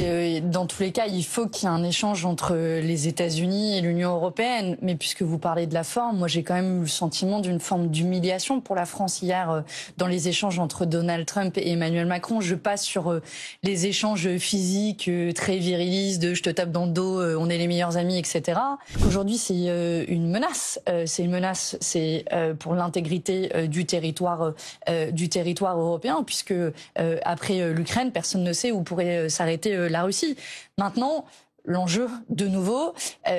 Écoutez, dans tous les cas, il faut qu'il y ait un échange entre les États-Unis et l'Union européenne. Mais puisque vous parlez de la forme, moi j'ai quand même eu le sentiment d'une forme d'humiliation pour la France hier dans les échanges entre Donald Trump et Emmanuel Macron. Je passe sur les échanges physiques très virilistes de je te tape dans le dos, on est les meilleurs amis, etc. Aujourd'hui, c'est une menace. C'est une menace, c'est pour l'intégrité du territoire européen, puisque après l'Ukraine, personne ne sait où pourrait s'arrêter la Russie. Maintenant, l'enjeu, de nouveau,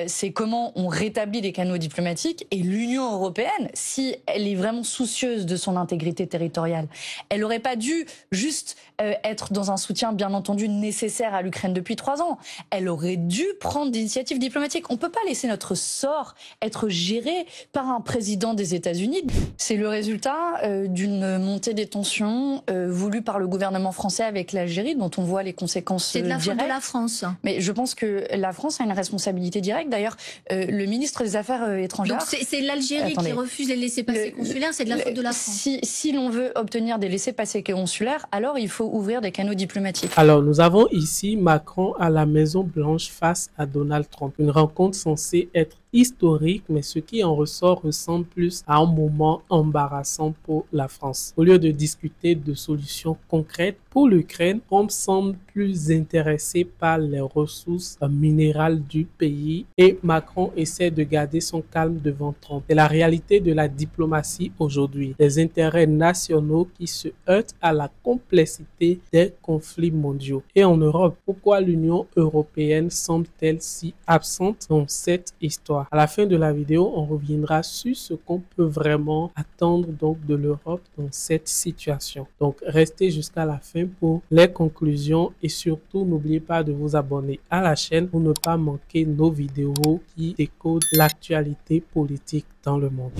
c'est comment on rétablit les canaux diplomatiques, et l'Union européenne, si elle est vraiment soucieuse de son intégrité territoriale, elle n'aurait pas dû juste être dans un soutien, bien entendu, nécessaire à l'Ukraine depuis 3 ans. Elle aurait dû prendre des initiatives diplomatiques. On ne peut pas laisser notre sort être géré par un président des États-Unis. C'est le résultat d'une montée des tensions voulue par le gouvernement français avec l'Algérie, dont on voit les conséquences directes. C'est de la faute de la France. Mais je pense que la France a une responsabilité directe. D'ailleurs, le ministre des Affaires étrangères... Donc c'est l'Algérie qui refuse les laissez-passer consulaires, c'est de la faute de la France. Si l'on veut obtenir des laissez-passer consulaires, alors il faut ouvrir des canaux diplomatiques. Alors, nous avons ici Macron à la Maison-Blanche face à Donald Trump. Une rencontre censée être historique, mais ce qui en ressort ressemble plus à un moment embarrassant pour la France. Au lieu de discuter de solutions concrètes pour l'Ukraine, Trump semble plus intéressé par les ressources minérales du pays et Macron essaie de garder son calme devant Trump. C'est la réalité de la diplomatie aujourd'hui. Des intérêts nationaux qui se heurtent à la complexité des conflits mondiaux. Et en Europe, pourquoi l'Union européenne semble-t-elle si absente dans cette histoire? À la fin de la vidéo, on reviendra sur ce qu'on peut vraiment attendre donc de l'Europe dans cette situation. Donc, restez jusqu'à la fin pour les conclusions et surtout, n'oubliez pas de vous abonner à la chaîne pour ne pas manquer nos vidéos qui décodent l'actualité politique dans le monde.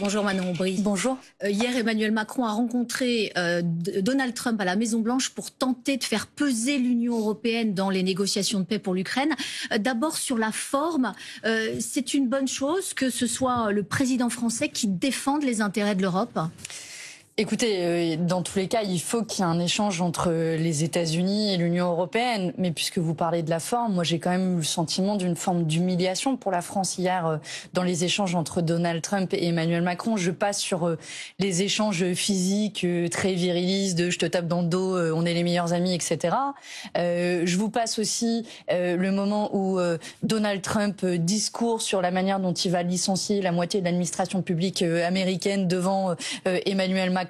Bonjour Manon Aubry. Bonjour. Hier, Emmanuel Macron a rencontré Donald Trump à la Maison-Blanche pour tenter de faire peser l'Union européenne dans les négociations de paix pour l'Ukraine. D'abord, sur la forme, c'est une bonne chose que ce soit le président français qui défende les intérêts de l'Europe? Écoutez, dans tous les cas, il faut qu'il y ait un échange entre les États-Unis et l'Union européenne. Mais puisque vous parlez de la forme, moi j'ai quand même eu le sentiment d'une forme d'humiliation pour la France hier dans les échanges entre Donald Trump et Emmanuel Macron. Je passe sur les échanges physiques très virilistes de je te tape dans le dos, on est les meilleurs amis, etc. Je vous passe aussi le moment où Donald Trump discourt sur la manière dont il va licencier la moitié de l'administration publique américaine devant Emmanuel Macron.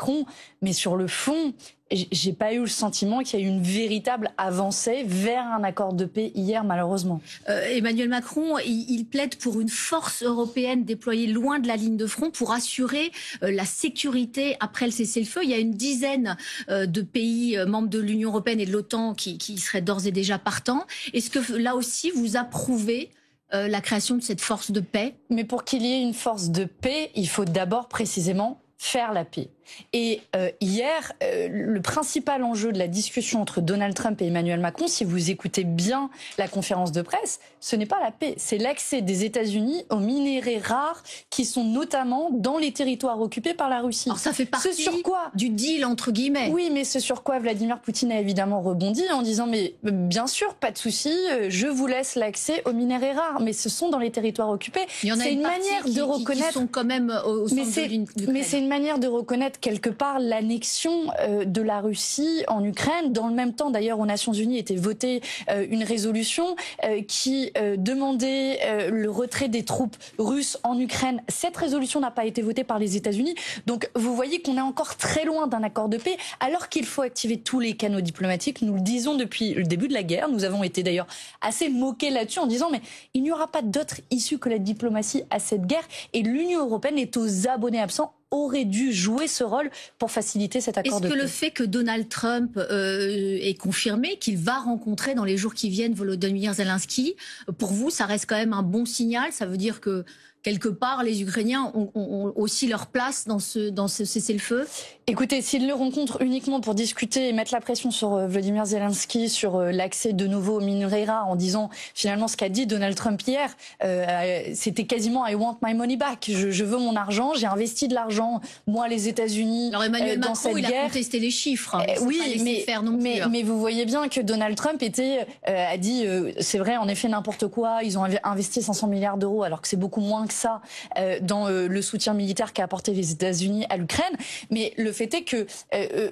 Mais sur le fond, j'ai pas eu le sentiment qu'il y a eu une véritable avancée vers un accord de paix hier, malheureusement. Emmanuel Macron, il plaide pour une force européenne déployée loin de la ligne de front pour assurer la sécurité après le cessez-le-feu. Il y a une dizaine de pays membres de l'Union européenne et de l'OTAN qui seraient d'ores et déjà partants. Est-ce que là aussi, vous approuvez la création de cette force de paix? Mais pour qu'il y ait une force de paix, il faut d'abord précisément faire la paix. Et hier, le principal enjeu de la discussion entre Donald Trump et Emmanuel Macron, si vous écoutez bien la conférence de presse, ce n'est pas la paix, c'est l'accès des États-Unis aux minéraux rares qui sont notamment dans les territoires occupés par la Russie. Alors ça fait partie du deal entre guillemets. Oui, mais ce sur quoi Vladimir Poutine a évidemment rebondi en disant mais bien sûr, pas de souci, je vous laisse l'accès aux minéraux rares, mais ce sont dans les territoires occupés. Il y en a une manière de reconnaître qui sont quand même au centre de l'Ukraine. Mais c'est une manière de reconnaître quelque part l'annexion de la Russie en Ukraine. Dans le même temps, d'ailleurs, aux Nations Unies était votée une résolution qui demandait le retrait des troupes russes en Ukraine. Cette résolution n'a pas été votée par les États-Unis. Donc, vous voyez qu'on est encore très loin d'un accord de paix, alors qu'il faut activer tous les canaux diplomatiques. Nous le disons depuis le début de la guerre. Nous avons été d'ailleurs assez moqués là-dessus en disant mais il n'y aura pas d'autre issue que la diplomatie à cette guerre. Et l'Union européenne est aux abonnés absents aurait dû jouer ce rôle pour faciliter cet accord de paix. Est-ce que le fait que Donald Trump ait confirmé qu'il va rencontrer dans les jours qui viennent Volodymyr Zelensky, pour vous, ça reste quand même un bon signal? Ça veut dire que quelque part, les Ukrainiens ont aussi leur place dans ce cessez-le-feu? Écoutez, s'ils le rencontrent uniquement pour discuter et mettre la pression sur Volodymyr Zelensky, sur l'accès de nouveau aux minerais rares, en disant finalement ce qu'a dit Donald Trump hier, c'était quasiment « I want my money back ». Je veux mon argent, j'ai investi de l'argent, moi, les États-Unis, alors Emmanuel dans Macron, cette guerre. Il a contesté les chiffres. Hein, oui, mais vous voyez bien que Donald Trump a dit, c'est vrai, en effet, n'importe quoi. Ils ont investi 500 milliards d'euros, alors que c'est beaucoup moins que ça dans le soutien militaire qu'a apporté les États-Unis à l'Ukraine. Mais le fait est que,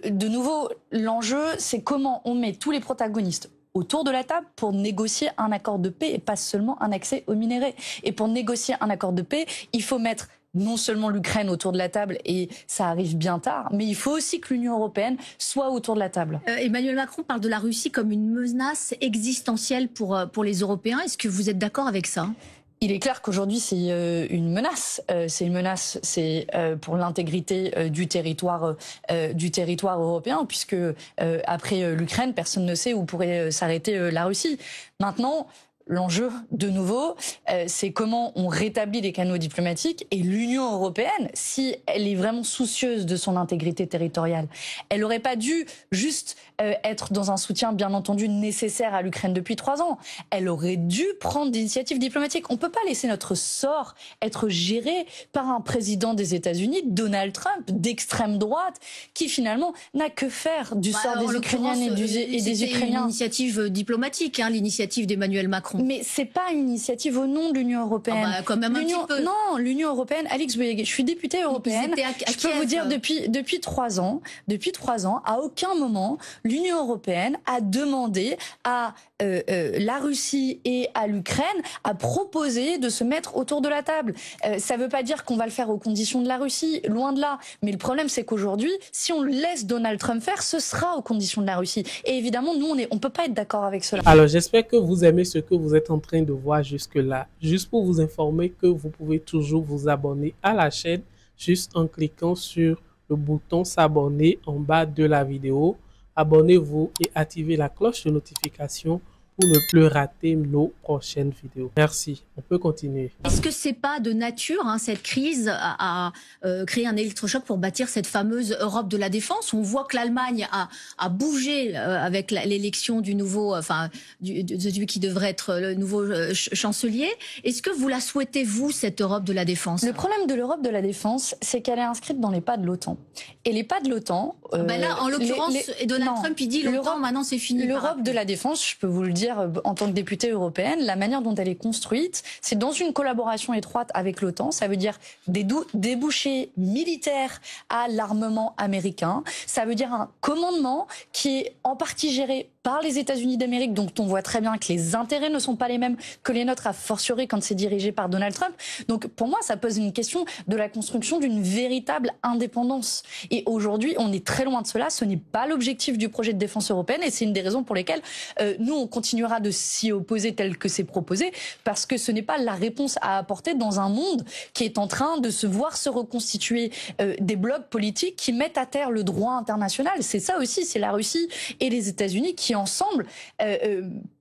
de nouveau, l'enjeu, c'est comment on met tous les protagonistes autour de la table pour négocier un accord de paix et pas seulement un accès aux minerais. Et pour négocier un accord de paix, il faut mettre non seulement l'Ukraine autour de la table, et ça arrive bien tard, mais il faut aussi que l'Union européenne soit autour de la table. Emmanuel Macron parle de la Russie comme une menace existentielle pour les Européens. Est-ce que vous êtes d'accord avec ça ? Il est clair qu'aujourd'hui, c'est une menace. C'est une menace, c'est pour l'intégrité du territoire européen, puisque après l'Ukraine, personne ne sait où pourrait s'arrêter la Russie. Maintenant, l'enjeu, de nouveau, c'est comment on rétablit les canaux diplomatiques, et l'Union européenne, si elle est vraiment soucieuse de son intégrité territoriale, elle n'aurait pas dû juste être dans un soutien, bien entendu, nécessaire à l'Ukraine depuis 3 ans. Elle aurait dû prendre des initiatives diplomatiques. On ne peut pas laisser notre sort être géré par un président des États-Unis, Donald Trump, d'extrême droite, qui finalement n'a que faire du sort des Ukrainiennes et des Ukrainiens. C'est une initiative diplomatique, hein, l'initiative d'Emmanuel Macron. Mais c'est pas une initiative au nom de l'Union européenne. Quand même un petit peu. Non, l'Union européenne, Alix Bouygues, je suis députée européenne. Je peux vous dire, depuis 3 ans, à aucun moment, l'Union européenne a demandé à la Russie et à l'Ukraine à proposer de se mettre autour de la table. Ça veut pas dire qu'on va le faire aux conditions de la Russie, loin de là. Mais le problème, c'est qu'aujourd'hui, si on laisse Donald Trump faire, ce sera aux conditions de la Russie. Et évidemment, nous, on peut pas être d'accord avec cela. Alors, j'espère que vous aimez ce que vous êtes en train de voir jusque-là. Juste pour vous informer que vous pouvez toujours vous abonner à la chaîne juste en cliquant sur le bouton s'abonner en bas de la vidéo. Abonnez-vous et activez la cloche de notification pour ne plus rater nos prochaines vidéos. Merci. On peut continuer. Est-ce que c'est pas de nature, hein, cette crise, à créer un électrochoc pour bâtir cette fameuse Europe de la défense? On voit que l'Allemagne a bougé avec l'élection du nouveau, de celui qui devrait être le nouveau chancelier. Est-ce que vous la souhaitez, vous, cette Europe de la défense? Le problème de l'Europe de la défense, c'est qu'elle est inscrite dans les pas de l'OTAN. Et les pas de l'OTAN... là, en l'occurrence, Donald Trump, il dit l'OTAN, maintenant c'est fini. L'Europe de la défense, je peux vous le dire en tant que députée européenne, la manière dont elle est construite, c'est dans une collaboration étroite avec l'OTAN. Ça veut dire des débouchés militaires à l'armement américain. Ça veut dire un commandement qui est en partie géré par les États-Unis d'Amérique, donc on voit très bien que les intérêts ne sont pas les mêmes que les nôtres, a fortiori quand c'est dirigé par Donald Trump. Donc pour moi, ça pose une question de la construction d'une véritable indépendance. Et aujourd'hui, on est très loin de cela. Ce n'est pas l'objectif du projet de défense européenne, et c'est une des raisons pour lesquelles nous, on continuera de s'y opposer tel que c'est proposé, parce que ce n'est pas la réponse à apporter dans un monde qui est en train de se voir se reconstituer des blocs politiques qui mettent à terre le droit international. C'est ça aussi, c'est la Russie et les États-Unis qui ensemble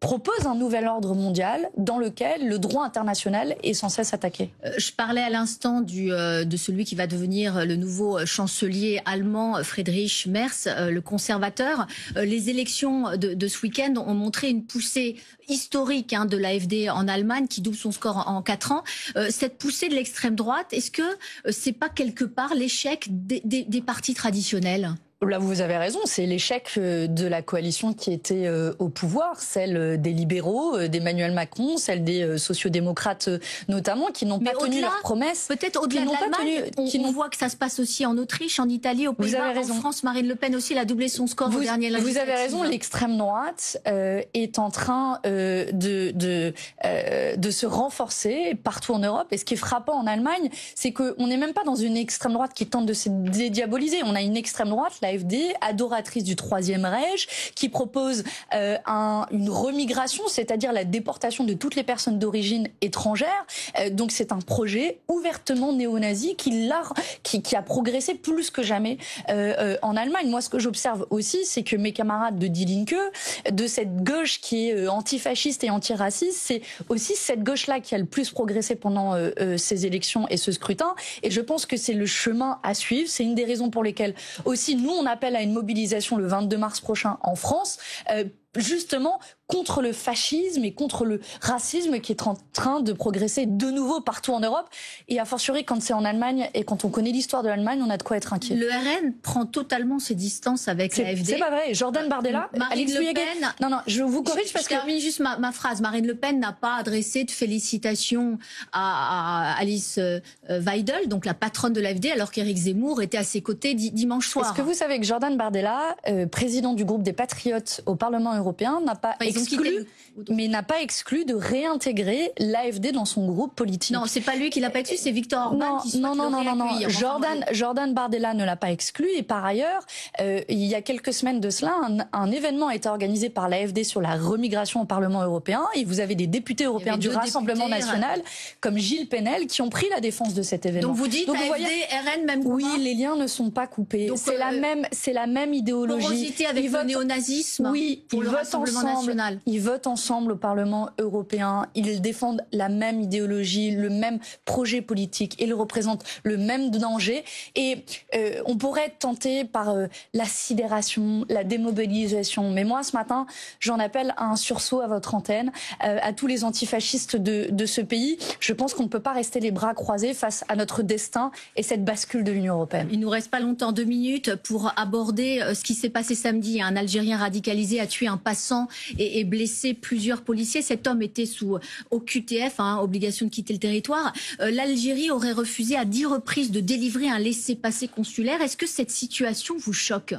proposent un nouvel ordre mondial dans lequel le droit international est sans cesse attaqué. Je parlais à l'instant de celui qui va devenir le nouveau chancelier allemand, Friedrich Merz, le conservateur. Les élections de ce week-end ont montré une poussée historique de l'AfD en Allemagne qui double son score en 4 ans. Cette poussée de l'extrême droite, est-ce que c'est pas quelque part l'échec des partis traditionnels ? Là, vous avez raison, c'est l'échec de la coalition qui était au pouvoir, celle des libéraux, d'Emmanuel Macron, celle des sociodémocrates notamment, qui n'ont pas tenu leurs promesses. Peut-être au-delà de l'Allemagne, on voit que ça se passe aussi en Autriche, en Italie, aux Pays-Bas, en France. Marine Le Pen aussi, elle a doublé son score au dernier législatif. Vous avez raison, l'extrême droite est en train de se renforcer partout en Europe. Et ce qui est frappant en Allemagne, c'est qu'on n'est même pas dans une extrême droite qui tente de se dédiaboliser. On a une extrême droite, la l'AfD, adoratrice du Troisième Reich, qui propose une remigration, c'est-à-dire la déportation de toutes les personnes d'origine étrangère. Donc c'est un projet ouvertement néo-nazi qui a progressé plus que jamais en Allemagne. Moi, ce que j'observe aussi, c'est que mes camarades de Die Linke, de cette gauche qui est antifasciste et antiraciste, c'est aussi cette gauche-là qui a le plus progressé pendant ces élections et ce scrutin. Et je pense que c'est le chemin à suivre. C'est une des raisons pour lesquelles aussi nous, on appelle à une mobilisation le 22 mars prochain en France, justement contre le fascisme et contre le racisme qui est en train de progresser de nouveau partout en Europe. Et a fortiori, quand c'est en Allemagne et quand on connaît l'histoire de l'Allemagne, on a de quoi être inquiet. Le RN prend totalement ses distances avec l'AfD. C'est pas vrai. Jordan Bardella, Marine Le Pen... Non, je vous corrige parce que... Je termine juste ma phrase. Marine Le Pen n'a pas adressé de félicitations à Alice Weidel, donc la patronne de l'AfD, alors qu'Éric Zemmour était à ses côtés dimanche soir. Est-ce que vous savez que Jordan Bardella, président du groupe des Patriotes au Parlement européen, n'a pas exclu de réintégrer l'AfD dans son groupe politique. Non, c'est pas lui qui l'a pas exclu, c'est Viktor Orban qui souhaite le réaccueillir. Jordan Bardella ne l'a pas exclu et par ailleurs, il y a quelques semaines de cela, un événement a été organisé par l'AfD sur la remigration au Parlement européen et vous avez des députés européens du Rassemblement national comme Gilles Penel qui ont pris la défense de cet événement. Donc vous dites AfD, RN, même combat. Oui, les liens ne sont pas coupés. C'est la même idéologie. Porosité avec le néonazisme. Oui, pour le Rassemblement national. Ils votent ensemble au Parlement européen, ils défendent la même idéologie, le même projet politique, ils représentent le même danger. Et on pourrait être tenté par la sidération, la démobilisation. Mais moi, ce matin, j'en appelle à un sursaut à votre antenne, à tous les antifascistes de ce pays. Je pense qu'on ne peut pas rester les bras croisés face à notre destin et cette bascule de l'Union européenne. Il nous reste pas longtemps, 2 minutes, pour aborder ce qui s'est passé samedi. Un Algérien radicalisé a tué un passant et blessé plusieurs policiers. Cet homme était sous OQTF, obligation de quitter le territoire. L'Algérie aurait refusé à 10 reprises de délivrer un laissez-passer consulaire. Est-ce que cette situation vous choque ?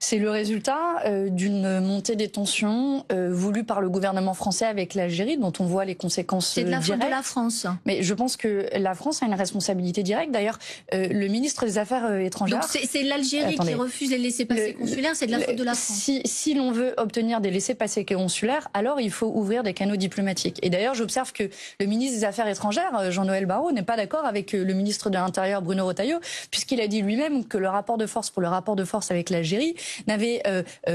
C'est le résultat d'une montée des tensions voulue par le gouvernement français avec l'Algérie, dont on voit les conséquences directes. C'est de la faute de la France. Mais je pense que la France a une responsabilité directe. D'ailleurs, le ministre des Affaires étrangères... Donc c'est l'Algérie qui refuse les laissez-passer consulaires, c'est de la faute de la France. Si l'on veut obtenir des laissez-passer consulaires, alors il faut ouvrir des canaux diplomatiques. Et d'ailleurs, j'observe que le ministre des Affaires étrangères, Jean-Noël Barrot, n'est pas d'accord avec le ministre de l'Intérieur, Bruno Retailleau, puisqu'il a dit lui-même que le rapport de force avec l'Algérie n'avait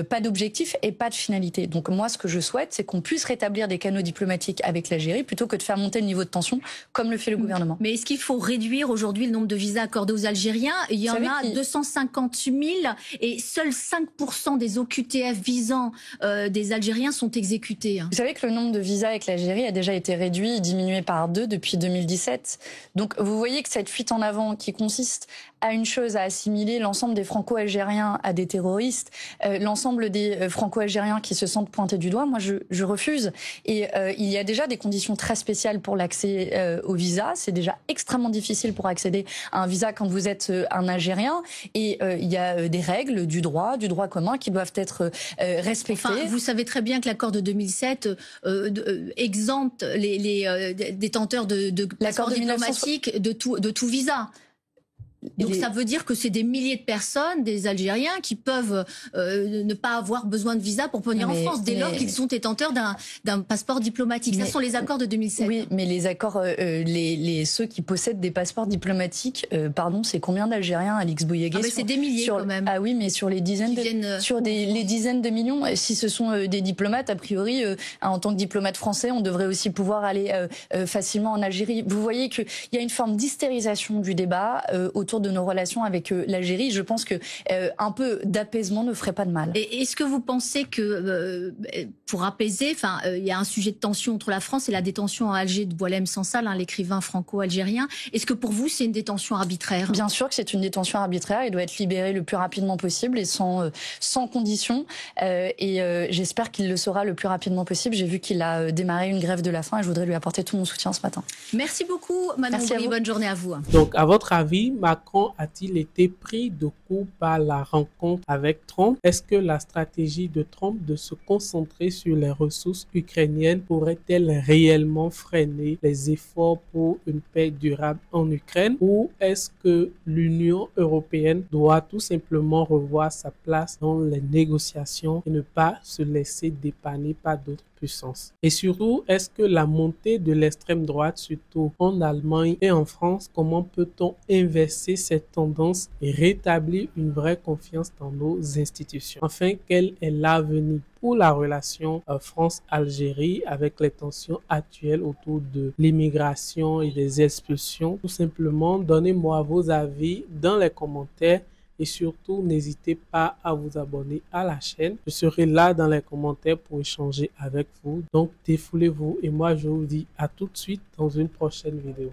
pas d'objectif et pas de finalité. Donc moi, ce que je souhaite, c'est qu'on puisse rétablir des canaux diplomatiques avec l'Algérie plutôt que de faire monter le niveau de tension comme le fait le gouvernement. Mais est-ce qu'il faut réduire aujourd'hui le nombre de visas accordés aux Algériens ? Il y en a 250 000 et seuls 5% des OQTF visant des Algériens sont exécutés. Vous savez que le nombre de visas avec l'Algérie a déjà été réduit, diminué par 2 depuis 2017. Donc vous voyez que cette fuite en avant qui consiste à une chose, à assimiler l'ensemble des Franco-Algériens à des terroristes, l'ensemble des Franco-Algériens qui se sentent pointés du doigt, moi je refuse. Et il y a déjà des conditions très spéciales pour l'accès au visa. C'est déjà extrêmement difficile pour accéder à un visa quand vous êtes un Algérien. Et il y a des règles du droit commun qui doivent être respectées. Enfin, vous savez très bien que l'accord de 2007 exempte les détenteurs de passeports diplomatiques de tout visa. Donc ça veut dire que c'est des milliers de personnes, des Algériens, qui peuvent ne pas avoir besoin de visa pour venir en France, dès lors qu'ils sont détenteurs d'un passeport diplomatique. Ce sont les accords de 2007. Oui, mais les accords, ceux qui possèdent des passeports diplomatiques, c'est combien d'Algériens, Alix Bouygues? C'est des milliers quand même. Ah oui, mais sur les dizaines les dizaines de millions. Si ce sont des diplomates, a priori, en tant que diplomate français, on devrait aussi pouvoir aller facilement en Algérie. Vous voyez qu'il y a une forme d'hystérisation du débat autour de nos relations avec l'Algérie. Je pense que un peu d'apaisement ne ferait pas de mal. Et est-ce que vous pensez que pour apaiser, il y a un sujet de tension entre la France et la détention à Alger de Boualem Sansal, l'écrivain franco-algérien. Est-ce que pour vous c'est une détention arbitraire? Bien sûr que c'est une détention arbitraire. Il doit être libéré le plus rapidement possible et sans condition. J'espère qu'il le sera le plus rapidement possible. J'ai vu qu'il a démarré une grève de la faim et je voudrais lui apporter tout mon soutien ce matin. Merci beaucoup, Manon Brie. Bonne journée à vous. Donc, à votre avis, Macron a-t-il été pris de court par la rencontre avec Trump? Est-ce que la stratégie de Trump de se concentrer sur les ressources ukrainiennes pourrait-elle réellement freiner les efforts pour une paix durable en Ukraine? Ou est-ce que l'Union européenne doit tout simplement revoir sa place dans les négociations et ne pas se laisser dépanner par d'autres puissances? Et surtout, est-ce que la montée de l'extrême droite, surtout en Allemagne et en France, comment peut-on inverser cette tendance et rétablir une vraie confiance dans nos institutions? Enfin, quel est l'avenir pour la relation France-Algérie avec les tensions actuelles autour de l'immigration et des expulsions? Tout simplement, donnez-moi vos avis dans les commentaires. Et surtout, n'hésitez pas à vous abonner à la chaîne. Je serai là dans les commentaires pour échanger avec vous. Donc, défoulez-vous et moi, je vous dis à tout de suite dans une prochaine vidéo.